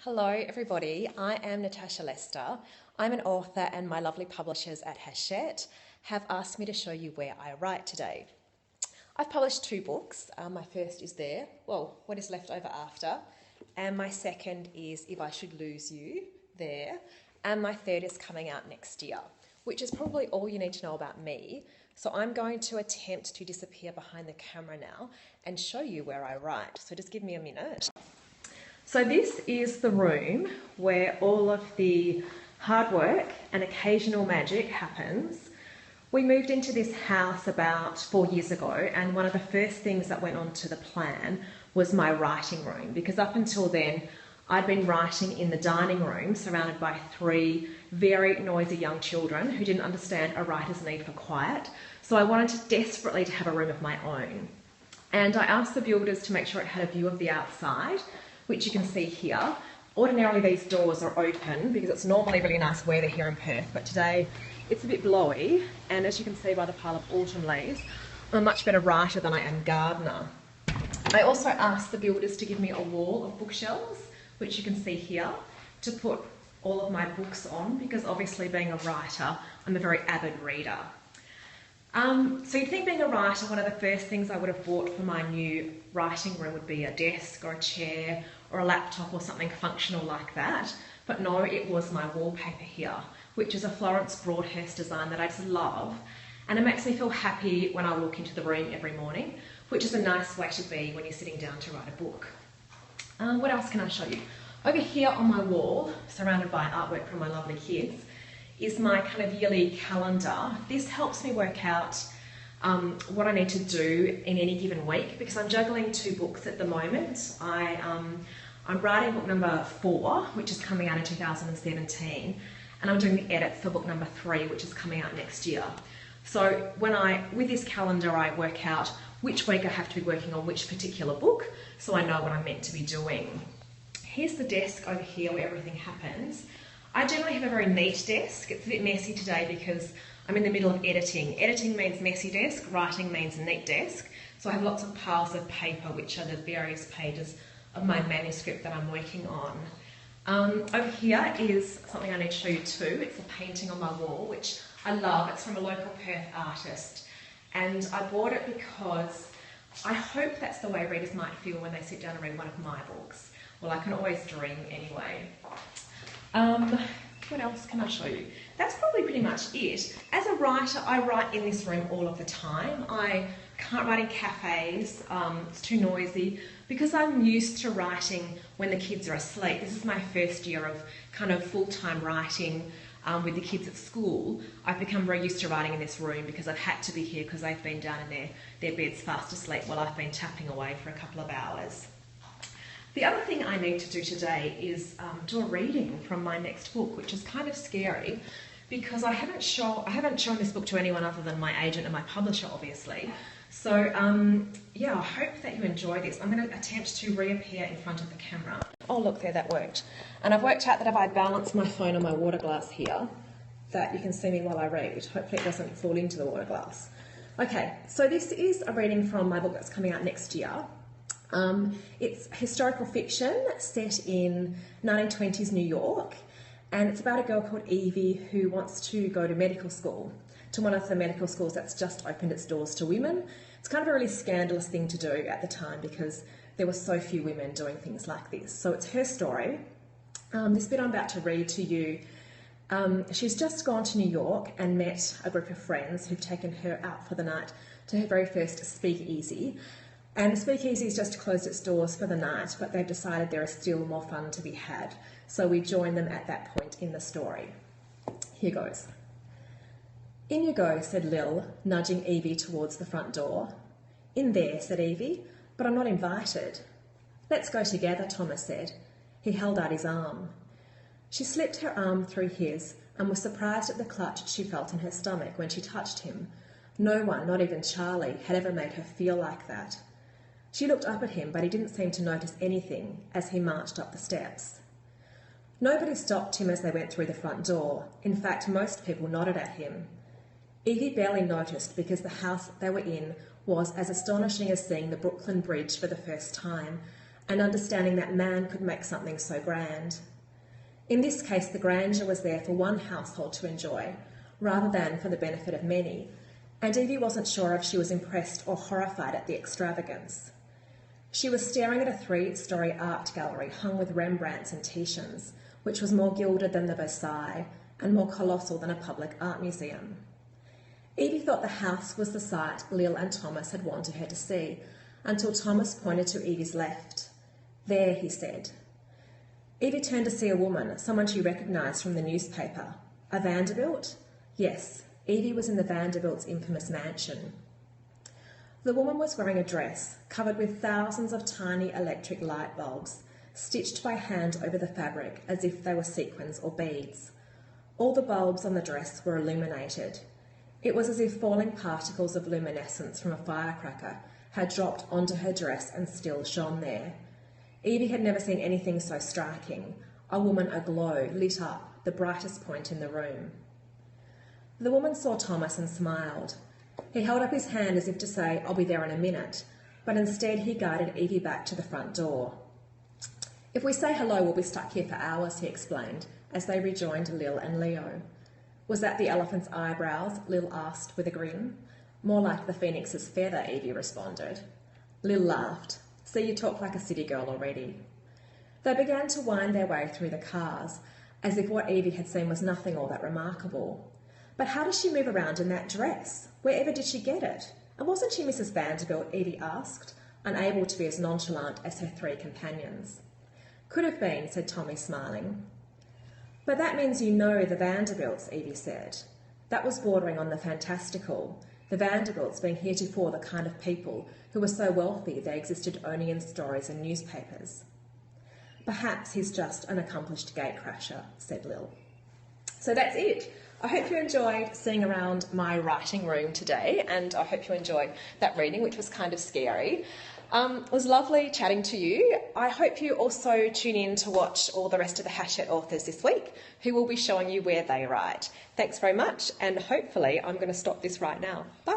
Hello everybody, I am Natasha Lester. I'm an author and my lovely publishers at Hachette have asked me to show you where I write today. I've published two books. My first is there, well, What is Left Over After, and my second is If I Should Lose You, there, and my third is coming out next year, which is probably all you need to know about me. So I'm going to attempt to disappear behind the camera now and show you where I write. So just give me a minute. So this is the room where all of the hard work and occasional magic happens. We moved into this house about 4 years ago, and one of the first things that went onto the plan was my writing room, because up until then I'd been writing in the dining room surrounded by three very noisy young children who didn't understand a writer's need for quiet. So I wanted desperately to have a room of my own. And I asked the builders to make sure it had a view of the outside, which you can see here. Ordinarily these doors are open because it's normally really nice weather here in Perth, but today it's a bit blowy, and as you can see by the pile of autumn leaves, I'm a much better writer than I am gardener. I also asked the builders to give me a wall of bookshelves, which you can see here, to put all of my books on, because obviously being a writer, I'm a very avid reader. So you'd think being a writer, one of the first things I would have bought for my new writing room would be a desk or a chair or a laptop or something functional like that. But no, it was my wallpaper here, which is a Florence Broadhurst design that I just love. And it makes me feel happy when I walk into the room every morning, which is a nice way to be when you're sitting down to write a book. What else can I show you? Over here on my wall, surrounded by artwork from my lovely kids, is my kind of yearly calendar. This helps me work out what I need to do in any given week, because I'm juggling two books at the moment. I'm writing book number 4, which is coming out in 2017, and I'm doing the edits for book number 3, which is coming out next year. So with this calendar, I work out which week I have to be working on which particular book, so I know what I'm meant to be doing. Here's the desk over here where everything happens. I generally have a very neat desk. It's a bit messy today because I'm in the middle of editing. Editing means messy desk, writing means neat desk. So I have lots of piles of paper, which are the various pages of my manuscript that I'm working on. Over here is something I need to show you too. It's a painting on my wall, which I love. It's from a local Perth artist. And I bought it because I hope that's the way readers might feel when they sit down and read one of my books. Well, I can always dream anyway. What else can I show you? That's probably pretty much it. As a writer, I write in this room all of the time. I can't write in cafes, it's too noisy, because I'm used to writing when the kids are asleep. This is my first year of kind of full-time writing with the kids at school. I've become very used to writing in this room because I've had to be here because they've been down in their beds fast asleep while I've been tapping away for a couple of hours. The other thing I need to do today is do a reading from my next book, which is kind of scary because I haven't shown this book to anyone other than my agent and my publisher, obviously. So yeah, I hope that you enjoy this. I'm going to attempt to reappear in front of the camera. Oh look, there, that worked. And I've worked out that if I balance my phone on my water glass here, that you can see me while I read. Hopefully it doesn't fall into the water glass. Okay, so this is a reading from my book that's coming out next year. It's historical fiction set in 1920s New York, and it's about a girl called Evie who wants to go to medical school, to one of the medical schools that's just opened its doors to women. It's kind of a really scandalous thing to do at the time because there were so few women doing things like this. So it's her story. This bit I'm about to read to you, she's just gone to New York and met a group of friends who've taken her out for the night to her very first speakeasy. And the speakeasy's just closed its doors for the night, but they've decided there is still more fun to be had. So we join them at that point in the story. Here goes. In you go, said Lil, nudging Evie towards the front door. In there, said Evie, but I'm not invited. Let's go together, Thomas said. He held out his arm. She slipped her arm through his and was surprised at the clutch she felt in her stomach when she touched him. No one, not even Charlie, had ever made her feel like that. She looked up at him, but he didn't seem to notice anything as he marched up the steps. Nobody stopped him as they went through the front door. In fact, most people nodded at him. Evie barely noticed because the house they were in was as astonishing as seeing the Brooklyn Bridge for the first time, and understanding that man could make something so grand. In this case, the grandeur was there for one household to enjoy, rather than for the benefit of many, and Evie wasn't sure if she was impressed or horrified at the extravagance. She was staring at a 3-storey art gallery hung with Rembrandts and Titians, which was more gilded than the Versailles and more colossal than a public art museum. Evie thought the house was the site Lil and Thomas had wanted her to see, until Thomas pointed to Evie's left. "There," he said. Evie turned to see a woman, someone she recognised from the newspaper. A Vanderbilt? Yes, Evie was in the Vanderbilt's infamous mansion. The woman was wearing a dress covered with thousands of tiny electric light bulbs, stitched by hand over the fabric as if they were sequins or beads. All the bulbs on the dress were illuminated. It was as if falling particles of luminescence from a firecracker had dropped onto her dress and still shone there. Evie had never seen anything so striking, a woman aglow, lit up, the brightest point in the room. The woman saw Thomas and smiled. He held up his hand as if to say, "I'll be there in a minute," but instead he guided Evie back to the front door. "If we say hello, we'll be stuck here for hours," he explained, as they rejoined Lil and Leo. "Was that the elephant's eyebrows?" Lil asked with a grin. "More like the phoenix's feather," Evie responded. Lil laughed. "So you talk like a city girl already." They began to wind their way through the cars, as if what Evie had seen was nothing all that remarkable. But how does she move around in that dress? Wherever did she get it? And wasn't she Mrs. Vanderbilt, Evie asked, unable to be as nonchalant as her 3 companions. "Could have been," said Tommy, smiling. "But that means you know the Vanderbilts," Evie said. That was bordering on the fantastical, the Vanderbilts being heretofore the kind of people who were so wealthy they existed only in stories and newspapers. "Perhaps he's just an accomplished gatecrasher," said Lil. So that's it. I hope you enjoyed seeing around my writing room today, and I hope you enjoyed that reading, which was kind of scary. It was lovely chatting to you. I hope you also tune in to watch all the rest of the Hachette authors this week, who will be showing you where they write. Thanks very much, and hopefully I'm going to stop this right now. Bye.